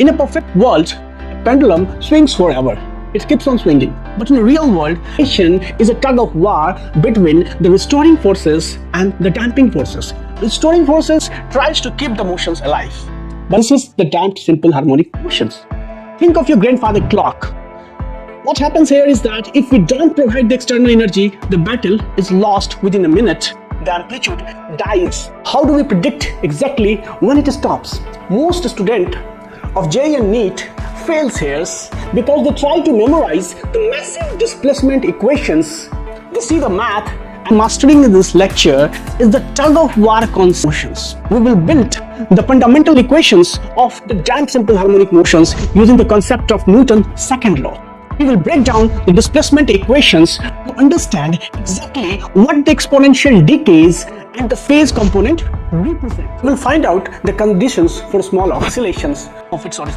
In a perfect world, a pendulum swings forever. It keeps on swinging. But in the real world, oscillation is a tug of war between the restoring forces and the damping forces. Restoring forces tries to keep the motions alive. But this is the damped simple harmonic motions. Think of your grandfather clock. What happens here is that if we don't provide the external energy, the battle is lost within a minute. The amplitude dies. How do we predict exactly when it stops? Most students of JEE and NEET fails here because they try to memorize the massive displacement equations. They see the math, and mastering in this lecture is the tug of war motions. We will build the fundamental equations of the damped simple harmonic motions using the concept of Newton's second law. We will break down the displacement equations to understand exactly what the exponential decays and the phase component represent. We will find out the conditions for small oscillations of its origin.